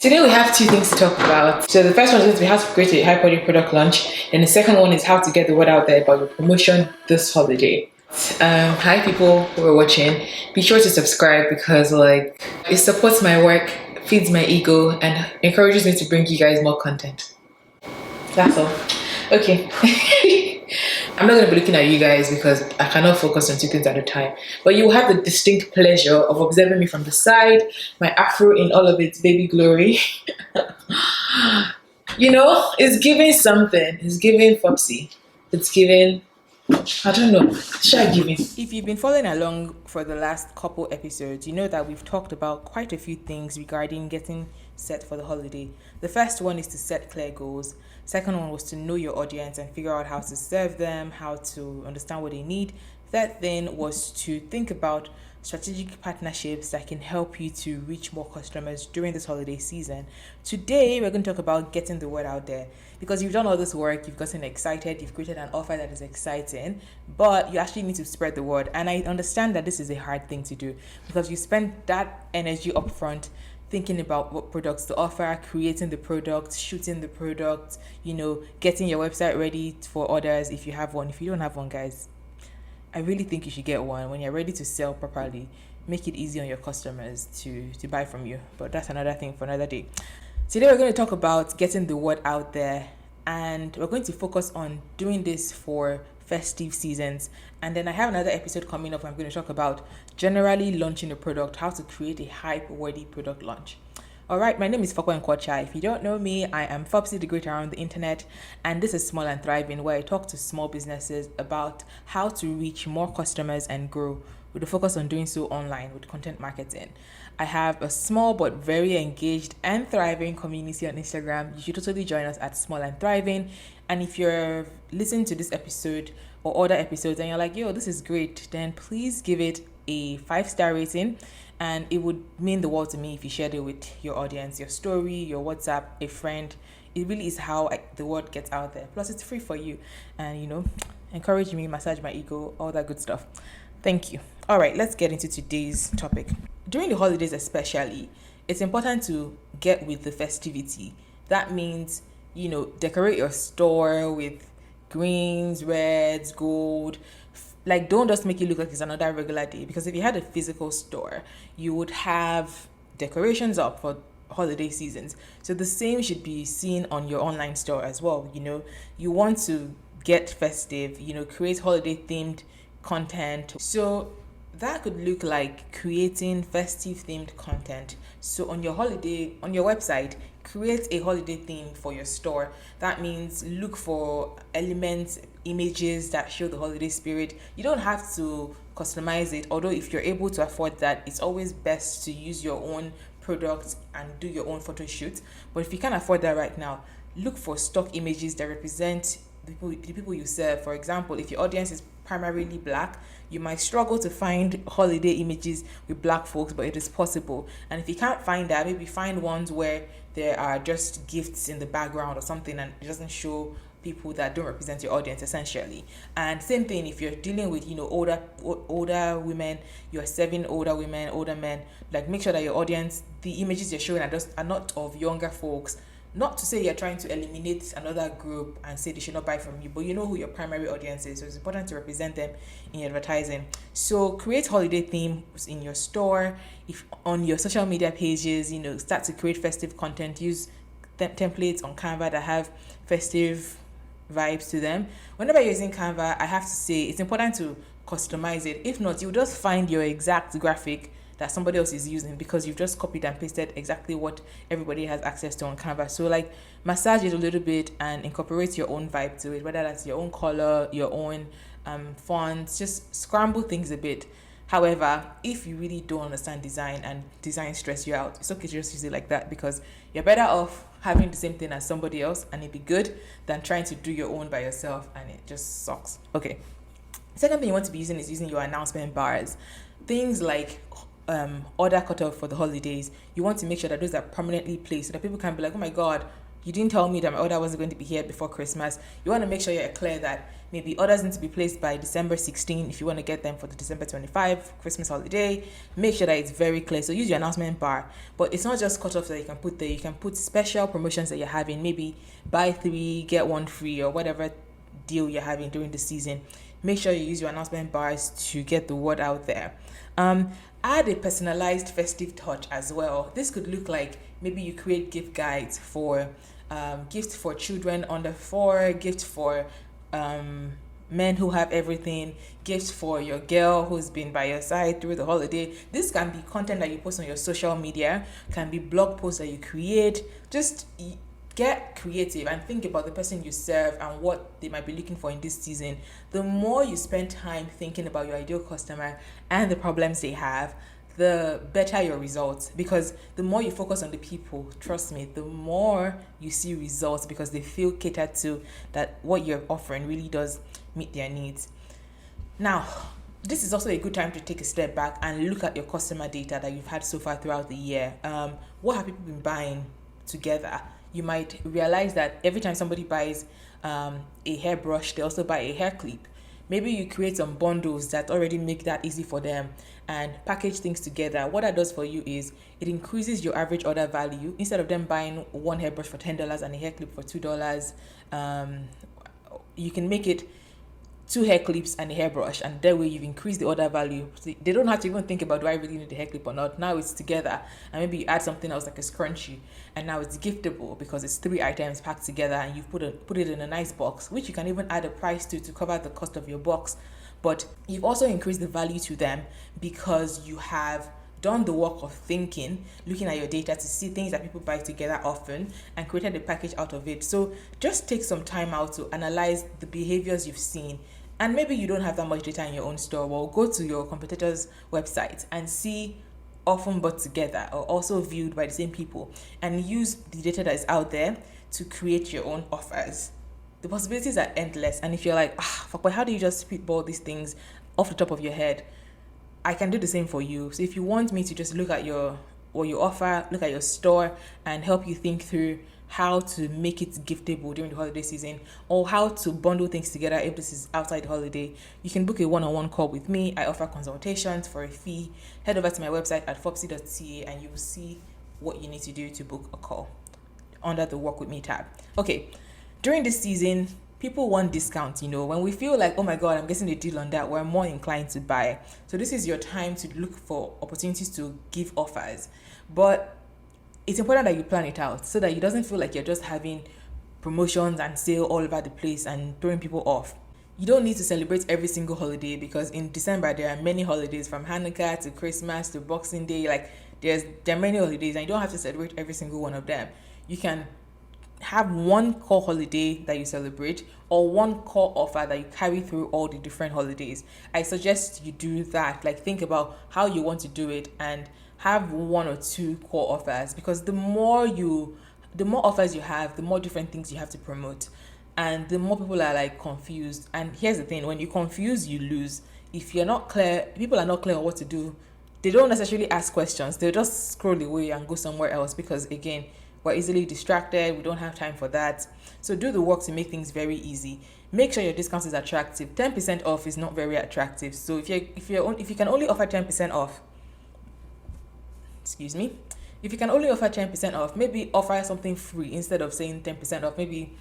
Today we have two things to talk about. So the first one is going to be how to create a high quality product launch, and the second one is how to get the word out there about your promotion this holiday. Hi people who are watching. Be sure to subscribe because it supports my work, feeds my ego, and encourages me to bring you guys more content. That's all. Okay. I'm not going to be looking at you guys because I cannot focus on two things at a time. But you will have the distinct pleasure of observing me from the side, my afro in all of its baby glory. It's giving something. It's giving Fopsy. It's giving, I don't know, shy giving. If you've been following along for the last couple episodes, you know that we've talked about quite a few things regarding getting set for the holiday. The first one is to set clear goals. Second one was to know your audience and figure out how to serve them, how to understand what they need. Third thing was to think about strategic partnerships that can help you to reach more customers during this holiday season. Today, we're going to talk about getting the word out there because you've done all this work, you've gotten excited, you've created an offer that is exciting, but you actually need to spread the word. And I understand that this is a hard thing to do because you spend that energy upfront thinking about what products to offer, creating the product, shooting the product, getting your website ready for orders if you have one. If you don't have one, guys, I really think you should get one. When you're ready to sell properly, make it easy on your customers to buy from you. But that's another thing for another day. Today we're going to talk about getting the word out there, and we're going to focus on doing this for festive seasons. And then I have another episode coming up. I'm going to talk about generally launching a product, how to create a hype-worthy product launch. All right, my name is Fopsy. If you don't know me, I am Fopsy the Great around the internet, and this is Small and Thriving, where I talk to small businesses about how to reach more customers and grow, with a focus on doing so online with content marketing. I have a small but very engaged and thriving community on Instagram. You should totally join us at Small and Thriving. And if you're listening to this episode or other episodes and you're like, yo, this is great, then please give it a 5-star rating. And it would mean the world to me if you shared it with your audience, your story, your WhatsApp, a friend. It really is how the word gets out there. Plus, it's free for you. And, encourage me, massage my ego, all that good stuff. Thank you. All right, let's get into today's topic. During the holidays especially, it's important to get with the festivity. That means, decorate your store with greens, reds, gold. Don't just make it look like it's another regular day, because if you had a physical store, you would have decorations up for holiday seasons. So the same should be seen on your online store as well. You want to get festive, create holiday themed content. So that could look like creating festive themed content. So on your website, create a holiday theme for your store. That means look for elements, images that show the holiday spirit. You don't have to customize it, although if you're able to afford that, it's always best to use your own products and do your own photo shoot. But if you can't afford that right now, look for stock images that represent the people you serve. For example, if your audience is primarily Black, you might struggle to find holiday images with Black folks, but it is possible. And if you can't find that, maybe find ones where there are just gifts in the background or something and it doesn't show people that don't represent your audience, essentially. And same thing if you're dealing with older women, you're serving older women, older men, make sure that your audience, the images you're showing are not of younger folks. Not to say you're trying to eliminate another group and say they should not buy from you, but you know who your primary audience is, so it's important to represent them in your advertising. So create holiday themes in your store. If on your social media pages, start to create festive content. Use templates on Canva that have festive vibes to them. Whenever you're using Canva, I have to say it's important to customize it. If not, you'll just find your exact graphic that somebody else is using because you've just copied and pasted exactly what everybody has access to on Canva. So massage it a little bit and incorporate your own vibe to it, whether that's your own color, your own fonts, just scramble things a bit. However, if you really don't understand design and design stress you out, it's okay to just use it like that because you're better off having the same thing as somebody else and it'd be good than trying to do your own by yourself and it just sucks. Okay. Second thing you want to be using is using your announcement bars. Things like order cutoff for the holidays. You want to make sure that those are permanently placed so that people can be like, oh my God, you didn't tell me that my order wasn't going to be here before Christmas. You want to make sure you're clear that maybe orders need to be placed by December 16 if you want to get them for the December 25 Christmas holiday. Make sure that it's very clear. So use your announcement bar. But it's not just cutoffs that you can put there. You can put special promotions that you're having. Maybe buy 3, get 1 free, or whatever deal you're having during the season. Make sure you use your announcement bars to get the word out there. Add a personalized festive touch as well. This could look like maybe you create gift guides for gifts for children under 4, gifts for men who have everything, gifts for your girl who's been by your side through the holiday. This can be content that you post on your social media, can be blog posts that you create. Just get creative and think about the person you serve and what they might be looking for in this season. The more you spend time thinking about your ideal customer and the problems they have, the better your results, because the more you focus on the people, trust me, the more you see results, because they feel catered to, that what you're offering really does meet their needs. Now, this is also a good time to take a step back and look at your customer data that you've had so far throughout the year. What have people been buying together? You might realize that every time somebody buys a hairbrush, they also buy a hair clip. Maybe you create some bundles that already make that easy for them and package things together. What that does for you is it increases your average order value. Instead of them buying one hairbrush for $10 and a hair clip for $2, you can make it 2 hair clips and a hairbrush, and that way you've increased the order value. So they don't have to even think about, do I really need a hair clip or not? Now it's together, and maybe you add something else like a scrunchie, and now it's giftable because it's 3 items packed together, and you've put it in a nice box, which you can even add a price to cover the cost of your box. But you've also increased the value to them because you have done the work of thinking, looking at your data to see things that people buy together often, and created a package out of it. So just take some time out to analyze the behaviors you've seen. And maybe you don't have that much data in your own store. Well, go to your competitors' website and see often bought together or also viewed by the same people, and use the data that is out there to create your own offers. The possibilities are endless. And if you're like, but how do you just spitball these things off the top of your head? I can do the same for you. So if you want me to just look at what you offer, look at your store, and help you think through how to make it giftable during the holiday season, or how to bundle things together if this is outside the holiday, you can book a one-on-one call with me. I offer consultations for a fee. Head over to my website at fopsy.ca and you will see what you need to do to book a call under the Work With Me tab. Okay, during this season, people want discounts. When we feel like, oh my God, I'm getting a deal on that, we're more inclined to buy. So this is your time to look for opportunities to give offers. But it's important that you plan it out so that it doesn't feel like you're just having promotions and sale all over the place and throwing people off. You don't need to celebrate every single holiday, because in December there are many holidays, from Hanukkah to Christmas to Boxing Day. Like there are many holidays, and you don't have to celebrate every single one of them. You can have one core holiday that you celebrate, or one core offer that you carry through all the different holidays. I suggest you do that. Like, think about how you want to do it and have 1 or 2 core offers, because the more offers you have, the more different things you have to promote, and the more people are like confused. And here's the thing, when you confuse, you lose. If you're not clear, people are not clear on what to do, they don't necessarily ask questions, they'll just scroll away and go somewhere else, because again, we're easily distracted, we don't have time for that. So do the work to make things very easy. Make sure your discount is attractive. 10% off is not very attractive. So if you can only offer 10% off, if you can only offer 10% off, maybe offer something free instead of saying 10% off. Maybe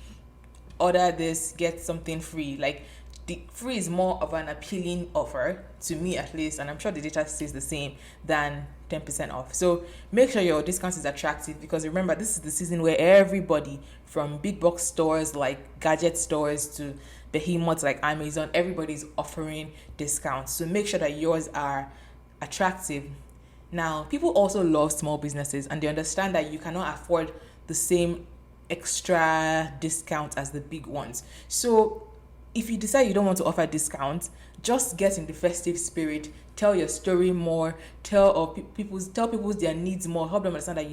order this, get something free. Like, the free is more of an appealing offer to me, at least, and I'm sure the data says the same, than 10% off. So make sure your discount is attractive, because remember, this is the season where everybody, from big box stores like gadget stores to behemoths like Amazon, everybody's offering discounts. So make sure that yours are attractive. Now, people also love small businesses, and they understand that you cannot afford the same extra discount as the big ones. So if you decide you don't want to offer discounts, just get in the festive spirit. Tell your story more. Tell people their needs more. Help them understand that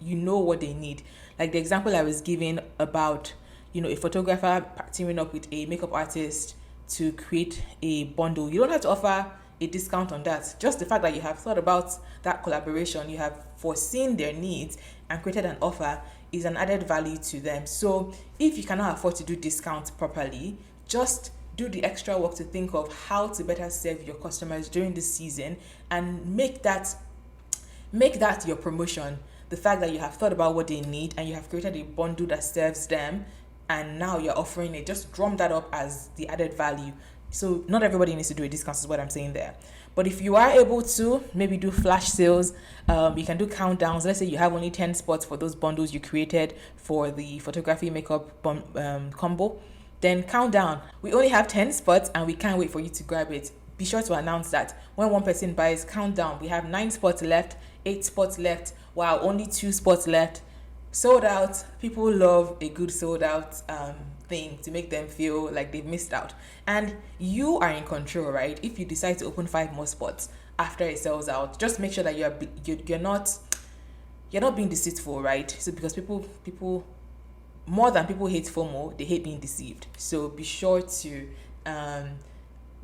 you know what they need. Like the example I was giving about, a photographer teaming up with a makeup artist to create a bundle. You don't have to offer a discount on that. Just the fact that you have thought about that collaboration, you have foreseen their needs and created an offer is an added value to them. So if you cannot afford to do discounts properly, just do the extra work to think of how to better serve your customers during this season, and make that your promotion. The fact that you have thought about what they need and you have created a bundle that serves them, and now you're offering it, just drum that up as the added value. So not everybody needs to do a discount, is what I'm saying there. But if you are able to maybe do flash sales, you can do countdowns. Let's say you have only 10 spots for those bundles you created for the photography makeup combo, then count down. We only have 10 spots and we can't wait for you to grab it. Be sure to announce that when one person buys, count down. We have 9 spots left, 8 spots left. Wow, only 2 spots left. Sold out. People love a good sold out thing to make them feel like they've missed out. And you are in control, right? If you decide to open 5 more spots after it sells out, just make sure that you're not being deceitful, right? So because people more than people hate FOMO, they hate being deceived. So be sure to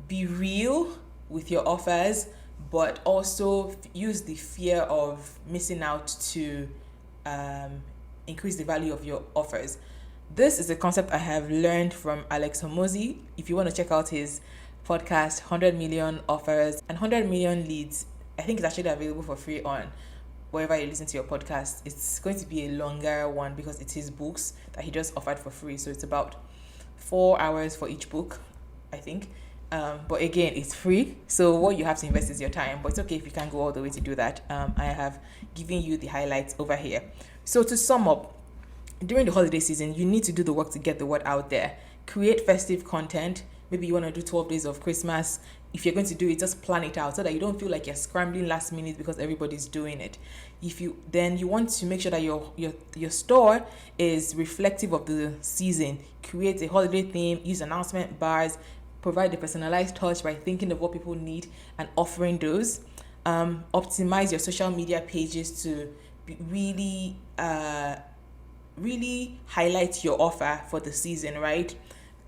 be real with your offers, but also use the fear of missing out to increase the value of your offers. This is a concept I have learned from Alex Hormozi. If you want to check out his podcast, 100 million offers and 100 million leads, I think it's actually available for free on wherever you listen to your podcast. It's going to be a longer one because it's his books that he just offered for free. So it's about 4 hours for each book, I think. But again, it's free. So what you have to invest is your time. But it's okay if you can't go all the way to do that. I have given you the highlights over here. So to sum up, during the holiday season, you need to do the work to get the word out there. Create festive content. Maybe you want to do 12 days of Christmas. If you're going to do it, just plan it out so that you don't feel like you're scrambling last minute because everybody's doing it. Then you want to make sure that your store is reflective of the season. Create a holiday theme, use announcement bars, provide a personalized touch by thinking of what people need and offering those. Optimize your social media pages to really highlight your offer for the season, right?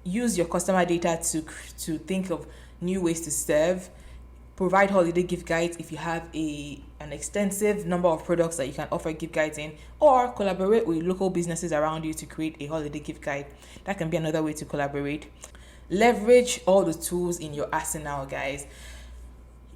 Use your customer data to think of new ways to serve. Provide holiday gift guides if you have an extensive number of products that you can offer gift guides in, or collaborate with local businesses around you to create a holiday gift guide. That can be another way to collaborate. Leverage all the tools in your arsenal, guys.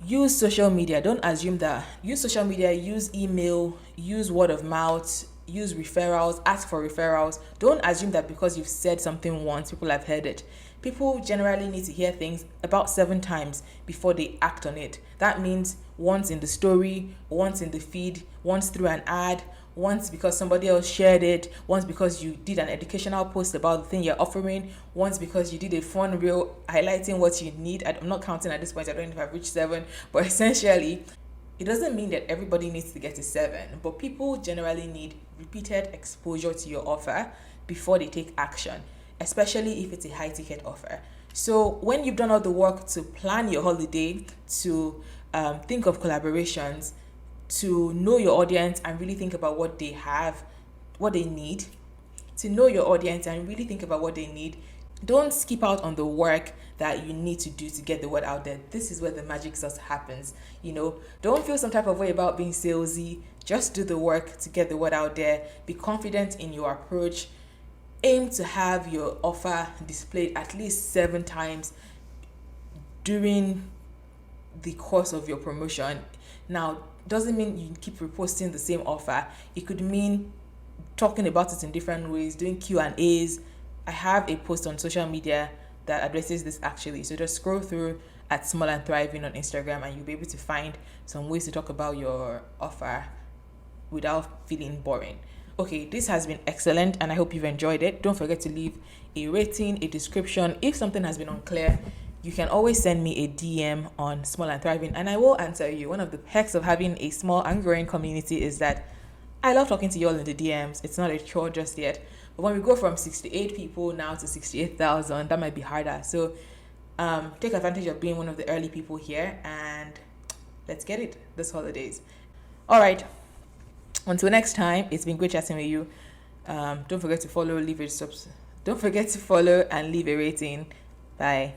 Use social media. Don't assume that. Use social media, use email, use word of mouth, use referrals, ask for referrals. Don't assume that because you've said something once, people have heard it. People generally need to hear things about 7 times before they act on it. That means once in the story, once in the feed, once through an ad, once because somebody else shared it, once because you did an educational post about the thing you're offering, once because you did a fun reel highlighting what you need. I'm not counting at this point. I don't know if I've reached 7, but essentially, it doesn't mean that everybody needs to get to 7, but people generally need repeated exposure to your offer before they take action, especially if it's a high ticket offer. So when you've done all the work to plan your holiday, to think of collaborations, to know your audience and really think about what they have, what they need, to know your audience and really think about what they need, don't skip out on the work that you need to do to get the word out there. This is where the magic sauce happens. Don't feel some type of way about being salesy. Just do the work to get the word out there. Be confident in your approach. Aim to have your offer displayed at least 7 times during the course of your promotion. Now, doesn't mean you keep reposting the same offer. It could mean talking about it in different ways, doing Q&As. I have a post on social media that addresses this actually. So just scroll through at Small and Thriving on Instagram and you'll be able to find some ways to talk about your offer without feeling boring. Okay, this has been excellent and I hope you've enjoyed it. Don't forget to leave a rating, a description. If something has been unclear, you can always send me a DM on Small and Thriving and I will answer you. One of the perks of having a small and growing community is that I love talking to you all in the DMs. It's not a chore just yet. But when we go from 68 people now to 68,000, that might be harder. So take advantage of being one of the early people here and let's get it this holidays. All right. Until next time, it's been great chatting with you. Don't forget to follow, Don't forget to follow and leave a rating. Bye.